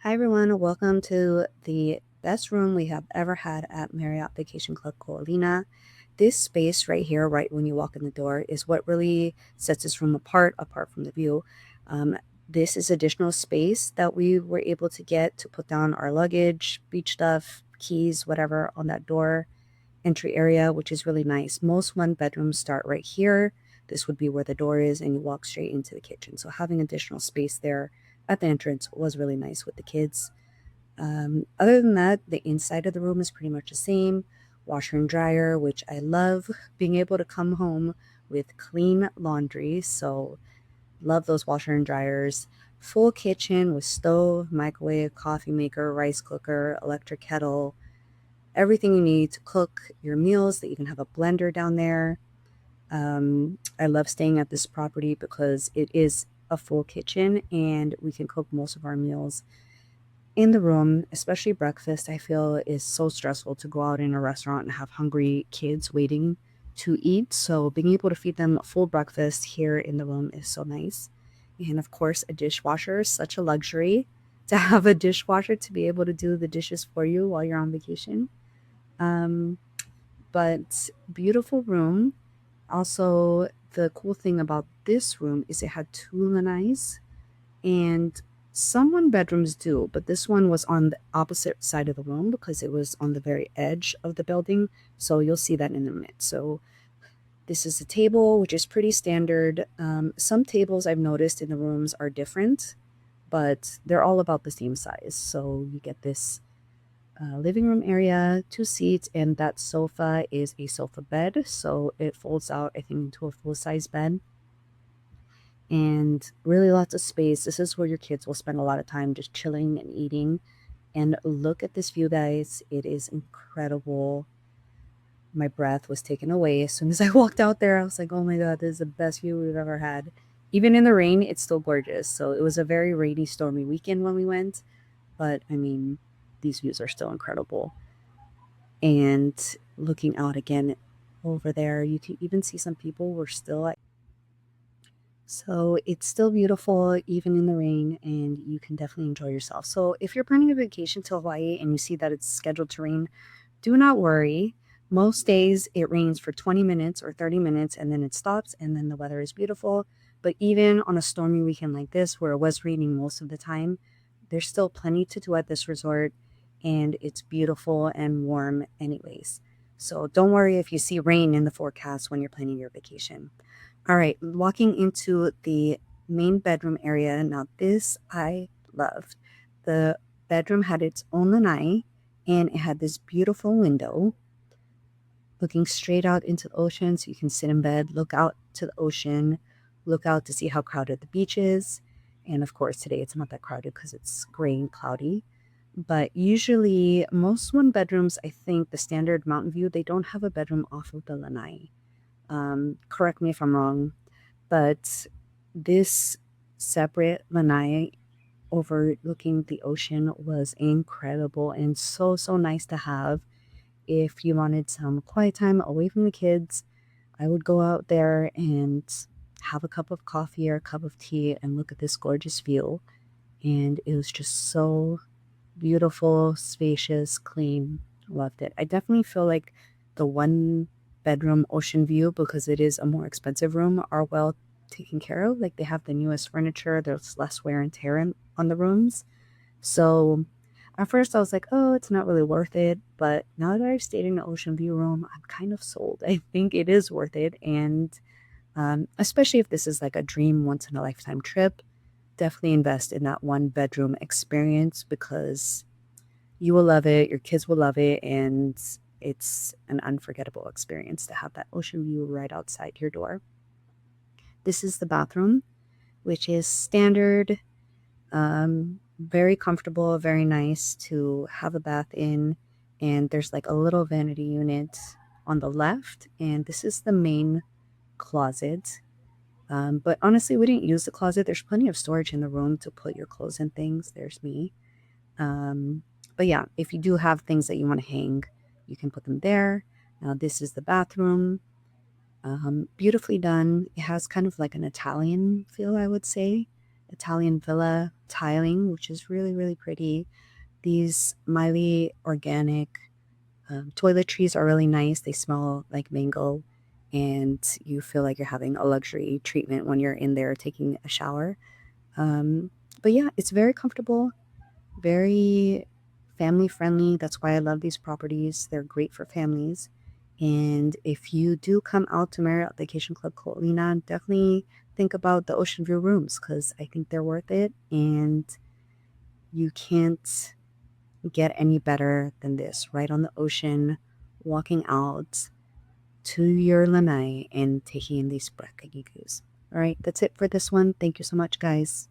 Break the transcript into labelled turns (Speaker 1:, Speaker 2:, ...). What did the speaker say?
Speaker 1: Hi everyone, welcome to the best room we have ever had at Marriott Ko Olina. This space right here, right when you walk in the door, is what really sets this room apart from the view. Um, this is additional space that we were able to get to put down our luggage, beach stuff, keys, whatever on that door entry area, which is really nice. Most one bedrooms start right here. This would be where the door is, and you walk straight into the kitchen. So having additional space there at the entrance was really nice with the kids. Other than that, the inside of the room is pretty much the same. Washer and dryer, which I love being able to come home with clean laundry. So, love those washer and dryers. Full kitchen with stove, microwave, coffee maker, rice cooker, electric kettle, everything you need to cook your meals. That you can have a blender down there. I love staying at this property because it is a full kitchen and we can cook most of our meals in the room, especially breakfast. I feel is so stressful to go out in a restaurant and have hungry kids waiting to eat. So being able to feed them a full breakfast here in the room is so nice. And of course, a dishwasher is such a luxury to have a dishwasher to be able to do the dishes for you while you're on vacation. Um, but beautiful room. Also, the cool thing about this room is it had two lanais, and some one bedrooms do, but this one was on the opposite side of the room because it was on the very edge of the building. So you'll see that in a minute. So this is a table, which is pretty standard. Some tables I've noticed in the rooms are different, but they're all about the same size. So you get this living room area, two seats, and that sofa is a sofa bed. So it folds out, I think, into a full size bed and really lots of space. This is where your kids will spend a lot of time just chilling and eating. And look at this view, guys. It is incredible. My breath was taken away as soon as I walked out there. I was like, oh my God, this is the best view we've ever had. Even in the rain, it's still gorgeous. So it was a very rainy, stormy weekend when we went. But I mean, these views are still incredible. And looking out again over there, you can even see some people were still at. So it's still beautiful even in the rain, and you can definitely enjoy yourself. So if you're planning a vacation to Hawaii and you see that it's scheduled to rain, do not worry. Most days it rains for 20 minutes or 30 minutes and then it stops and then the weather is beautiful. But even on a stormy weekend like this, where it was raining most of the time, there's still plenty to do at this resort and it's beautiful and warm, anyways. So don't worry if you see rain in the forecast when you're planning your vacation. All right, walking into the main bedroom area. Now, this I loved. The bedroom had its own lanai and it had this beautiful window looking straight out into the ocean. So you can sit in bed, look out to the ocean, look out to see how crowded the beach is. And of course, today it's not that crowded because it's gray and cloudy. But usually, most one bedrooms, I think the standard mountain view, they don't have a bedroom off of the lanai. Correct me if I'm wrong, but this separate lanai overlooking the ocean was incredible and so, so nice to have. If you wanted some quiet time away from the kids, I would go out there and have a cup of coffee or a cup of tea and look at this gorgeous view. And it was just so beautiful, spacious, clean. Loved it. I definitely feel like the one bedroom ocean view, because it is a more expensive room, are well taken care of. Like they have the newest furniture, there's less wear and tear on the rooms. So at first I was like, oh, it's not really worth it. But now that I've stayed in the ocean view room, I'm kind of sold. I think it is worth it. And especially if this is like a dream once in a lifetime trip, definitely invest in that one bedroom experience because you will love it, your kids will love it, and it's an unforgettable experience to have that ocean view right outside your door. This is the bathroom, which is standard, very comfortable, very nice to have a bath in. And there's like a little vanity unit on the left, and this is the main closet. But honestly, we didn't use the closet. There's plenty of storage in the room to put your clothes and things. There's me. Um, but yeah, if you do have things that you want to hang, you can put them there. Now, this is the bathroom. Beautifully done. It has kind of like an Italian feel, I would say. Italian villa tiling, which is really, really pretty. These Miley organic toiletries are really nice. They smell like mango, and you feel like you're having a luxury treatment when you're in there taking a shower. Um, but yeah, it's very comfortable, very family friendly. That's why I love these properties. They're great for families. And if you do come out to Marriott Vacation Club Ko Olina, definitely think about the ocean view rooms because I think they're worth it. And you can't get any better than this, right on the ocean, walking out to your lanai and taking in these breathtaking. All right, that's it for this one. Thank you so much, guys.